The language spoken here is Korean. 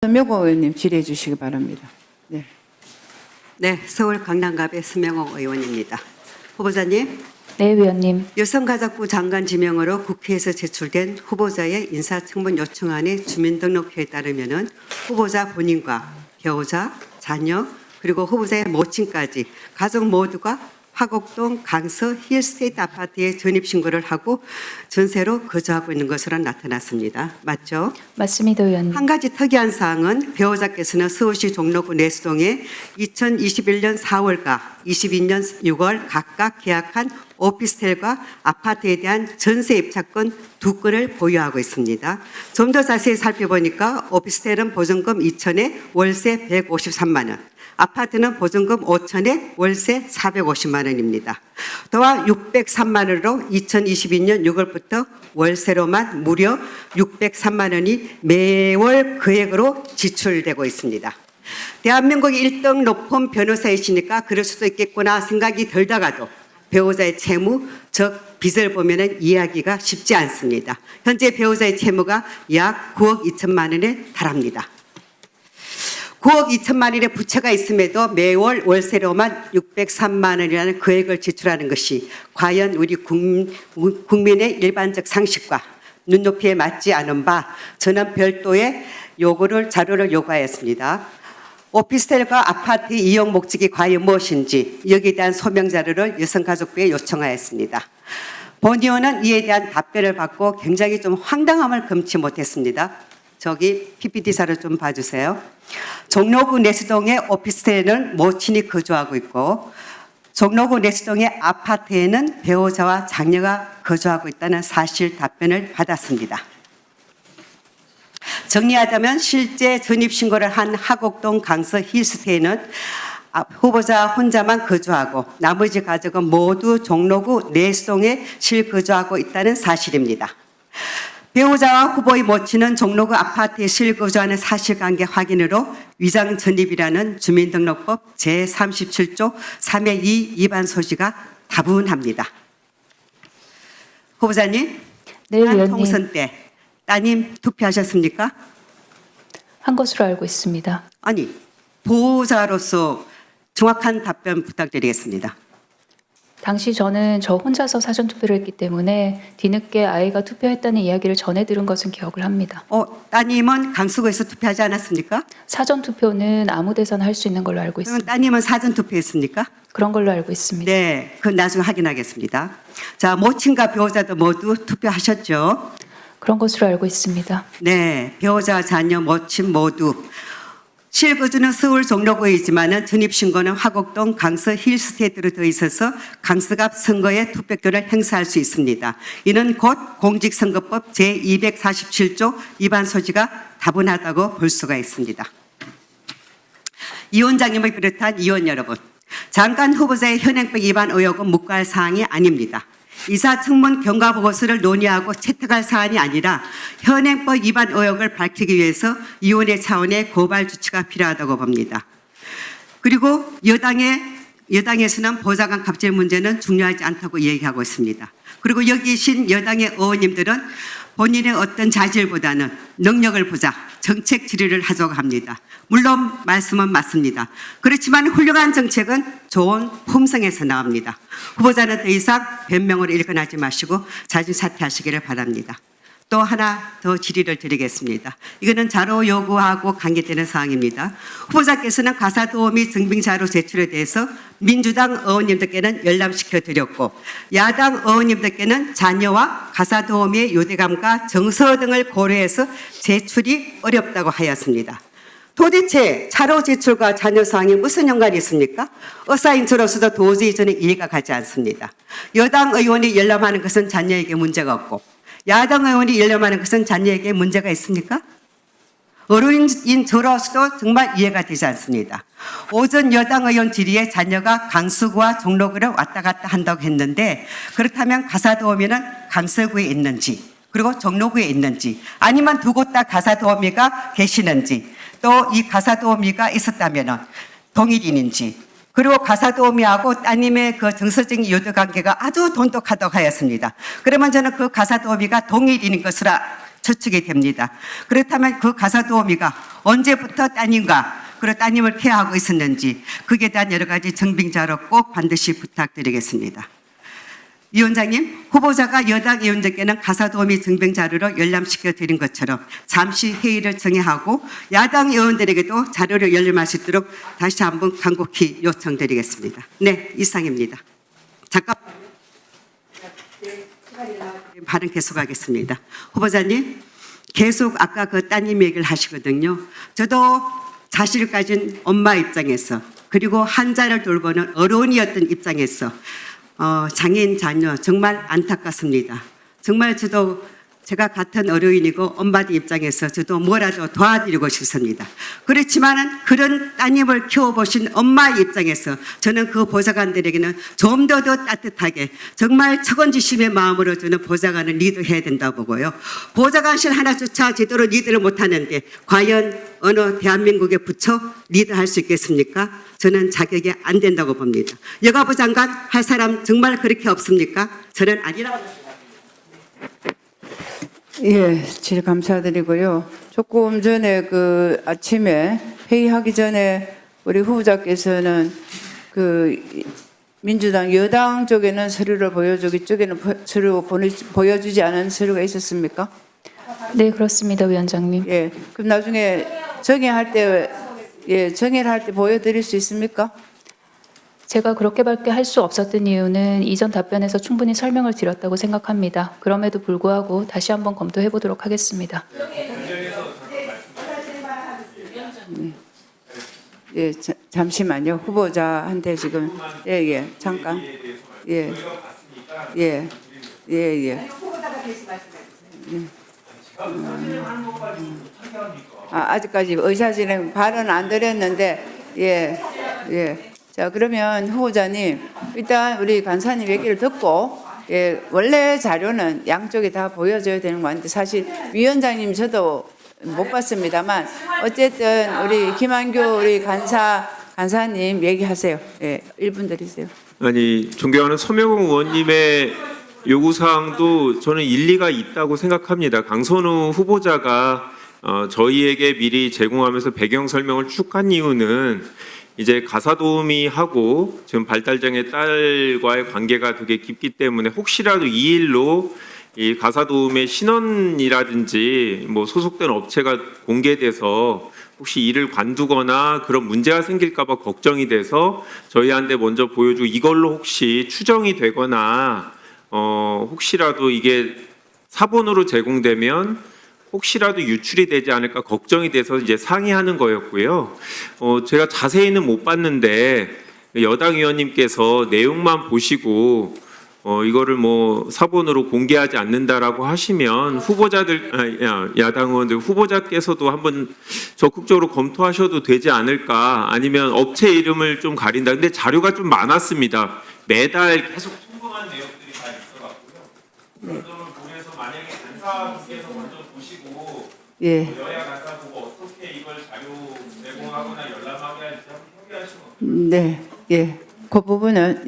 서명호 의원님 질의해 주시기 바랍니다. 네. 네, 서울 강남갑의 서명옥 의원입니다. 후보자님, 네, 위원님. 여성가족부 장관 지명으로 국회에서 제출된 후보자의 인사청문 요청안의 주민등록표에 따르면은 후보자 본인과 배우자, 자녀, 그리고 후보자의 모친까지 가족 모두가 화곡동 강서 힐스테이트 아파트에 전입신고를 하고 전세로 거주하고 있는 것으로 나타났습니다. 맞죠? 맞습니다, 위원님. 한 가지 특이한 사항은 배우자께서는 서울시 종로구 내수동에 2021년 4월과 22년 6월 각각 계약한 오피스텔과 아파트에 대한 전세 입찰권 2건을 보유하고 있습니다. 좀 더 자세히 살펴보니까 오피스텔은 보증금 2천에 월세 153만 원, 아파트는 보증금 5천에 월세 450만 원입니다. 또한 603만 원으로 2022년 6월부터 월세로만 무려 603만 원이 매월 금액으로 지출되고 있습니다. 대한민국의 1등 로펌 변호사이시니까 그럴 수도 있겠구나 생각이 들다가도 배우자의 채무, 즉 빚을 보면은 이해하기가 쉽지 않습니다. 현재 배우자의 채무가 약 9억 2천만 원에 달합니다. 9억 2천만 원의 부채가 있음에도 매월 월세로만 603만 원이라는 금액을 지출하는 것이 과연 우리 국민의 일반적 상식과 눈높이에 맞지 않은 바 저는 별도의 자료를 요구하였습니다. 오피스텔과 아파트 이용 목적이 과연 무엇인지 여기에 대한 소명 자료를 여성가족부에 요청하였습니다. 본 의원은 이에 대한 답변을 받고 굉장히 좀 황당함을 금치 못했습니다. 저기 PPT사를 좀 봐주세요. 종로구 내수동의 오피스텔에는 모친이 거주하고 있고 종로구 내수동의 아파트에는 배우자와 장녀가 거주하고 있다는 사실 답변을 받았습니다. 정리하자면 실제 전입신고를 한 하곡동 강서 힐스테이는 후보자 혼자만 거주하고 나머지 가족은 모두 종로구 내수동에 실거주하고 있다는 사실입니다. 배우자와 후보의 모친은 종로구 아파트에 실거주하는 사실관계 확인으로 위장전입이라는 주민등록법 제37조 3의 2 위반 소지가 다분합니다. 후보자님, 네, 위원님. 통선 때 따님 투표하셨습니까? 한 것으로 알고 있습니다. 아니, 보호자로서 정확한 답변 부탁드리겠습니다. 당시 저는 저 혼자서 사전 투표를 했기 때문에 뒤늦게 아이가 투표했다는 이야기를 전해 들은 것은 기억을 합니다. 따님은 강서구에서 투표하지 않았습니까? 사전 투표는 아무 데서나 할 수 있는 걸로 알고 그러면 있습니다. 따님은 사전 투표했습니까? 그런 걸로 알고 있습니다. 네, 그건 나중에 확인하겠습니다. 자, 모친과 배우자도 모두 투표하셨죠? 그런 것으로 알고 있습니다. 네, 배우자, 자녀, 모친 모두 실거주는 서울 종로구이지만은 전입신고는 화곡동 강서 힐스테이트로 되어 있어서 강서갑 선거에 투표권을 행사할 수 있습니다. 이는 곧 공직선거법 제247조 위반 소지가 다분하다고 볼 수가 있습니다. 이 원장님을 비롯한 의원 여러분, 장관 후보자의 현행법 위반 의혹은 묵과할 사항이 아닙니다. 이사청문 경과보고서를 논의하고 채택할 사안이 아니라 현행법 위반 의혹을 밝히기 위해서 위원회 차원의 고발 조치가 필요하다고 봅니다. 그리고 여당에서는 보좌관 갑질 문제는 중요하지 않다고 얘기하고 있습니다. 그리고 여기 계신 여당의 의원님들은 본인의 어떤 자질보다는 능력을 보자 정책 질의를 하자고 합니다. 물론 말씀은 맞습니다. 그렇지만 훌륭한 정책은 좋은 품성에서 나옵니다. 후보자는 더 이상 변명으로 일관하지 마시고 자진 사퇴하시기를 바랍니다. 또 하나 더 질의를 드리겠습니다. 이거는 자료 요구하고 관계되는 사항입니다. 후보자께서는 가사도우미 증빙자료 제출에 대해서 민주당 의원님들께는 열람시켜 드렸고 야당 의원님들께는 자녀와 가사도우미의 유대감과 정서 등을 고려해서 제출이 어렵다고 하였습니다. 도대체 자료 제출과 자녀 사항이 무슨 연관이 있습니까? 의사인처로서도 도저히 저는 이해가 가지 않습니다. 여당 의원이 열람하는 것은 자녀에게 문제가 없고 야당 의원이 열람하는 것은 자녀에게 문제가 있습니까? 어른인 저로서도 정말 이해가 되지 않습니다. 오전 여당 의원 질의에 자녀가 강서구와 종로구를 왔다 갔다 한다고 했는데 그렇다면 가사도우미는 강서구에 있는지 그리고 종로구에 있는지 아니면 두 곳 다 가사도우미가 계시는지 또 이 가사도우미가 있었다면 동일인인지 그리고 가사도우미하고 따님의 그 정서적인 유대 관계가 아주 돈독하다고 하였습니다. 그러면 저는 그 가사도우미가 동일인인 것으로 추측이 됩니다. 그렇다면 그 가사도우미가 언제부터 따님과 그리고 따님을 케어하고 있었는지 그에 대한 여러 가지 증빙 자료 꼭 반드시 부탁드리겠습니다. 위원장님, 후보자가 여당 의원들께는 가사도우미 증빙 자료로 열람시켜 드린 것처럼 잠시 회의를 정회하고 야당 의원들에게도 자료를 열람할 수 있도록 다시 한번 간곡히 요청드리겠습니다. 네, 이상입니다. 잠깐 발언 계속하겠습니다. 후보자님, 계속 아까 그 따님 얘기를 하시거든요. 저도 자식을 가진 엄마 입장에서 그리고 한자를 돌보는 어른이었던 입장에서 장애인 자녀 정말 안타깝습니다. 정말 제가 같은 어려인이고 엄마들 입장에서 저도 뭐라도 도와드리고 싶습니다. 그렇지만은 그런 따님을 키워보신 엄마 입장에서 저는 그 보좌관들에게는 좀 더 따뜻하게 정말 책임지심의 마음으로 저는 보좌관을 리드해야 된다고 보고요. 보좌관실 하나조차 제대로 리드를 못하는데 과연 어느 대한민국의 부처 리드할 수 있겠습니까? 저는 자격이 안 된다고 봅니다. 여가부 장관 할 사람 정말 그렇게 없습니까? 저는 아니라고 생각합니다. 예, 질 감사드리고요. 조금 전에 그 아침에 회의하기 전에 우리 후보자께서는 그 민주당 여당 쪽에는 서류를 보여주고 이쪽에는 서류 보여주지 않은 서류가 있었습니까? 네, 그렇습니다, 위원장님. 예, 그럼 나중에 정회할 때 보여드릴 수 있습니까? 제가 그렇게밖에 할 수 없었던 이유는 이전 답변에서 충분히 설명을 드렸다고 생각합니다. 그럼에도 불구하고 다시 한번 검토해 보도록 하겠습니다. 예, 잠시만요. 후보자한테 지금 잠깐 아직까지 의사진행 발언 안 드렸는데 자, 그러면 후보자님, 일단 우리 간사님 얘기를 듣고, 원래 자료는 양쪽에 다 보여줘야 되는 거 같은데, 사실 위원장님 저도 못 봤습니다만, 어쨌든 우리 김한규 우리 간사님 얘기하세요. 1분 드리세요. 아니, 존경하는 서명훈 의원님의 요구사항도 저는 일리가 있다고 생각합니다. 강선우 후보자가 저희에게 미리 제공하면서 배경 설명을 쭉 한 이유는 이제 가사도우미 하고 지금 발달장애 딸과의 관계가 되게 깊기 때문에 혹시라도 이 일로 이 가사도우미의 신원이라든지 뭐 소속된 업체가 공개돼서 혹시 일을 관두거나 그런 문제가 생길까 봐 걱정이 돼서 저희한테 먼저 보여주고 이걸로 혹시 추정이 되거나 혹시라도 이게 사본으로 제공되면 혹시라도 유출이 되지 않을까 걱정이 돼서 이제 상의하는 거였고요. 제가 자세히는 못 봤는데 여당 의원님께서 내용만 보시고 이거를 뭐 사본으로 공개하지 않는다라고 하시면 야당 의원들 후보자께서도 한번 적극적으로 검토하셔도 되지 않을까, 아니면 업체 이름을 좀 가린다. 근데 자료가 좀 많았습니다. 매달 계속 통보한 내용들이 다 있어갖고요. 그런 점을 보면서 만약에 간사분께서 먼저 보시고 여야 간사 보고 어떻게 이걸 자료 제공하거나 열람하게 할지 한번 협의하시면 그 부분은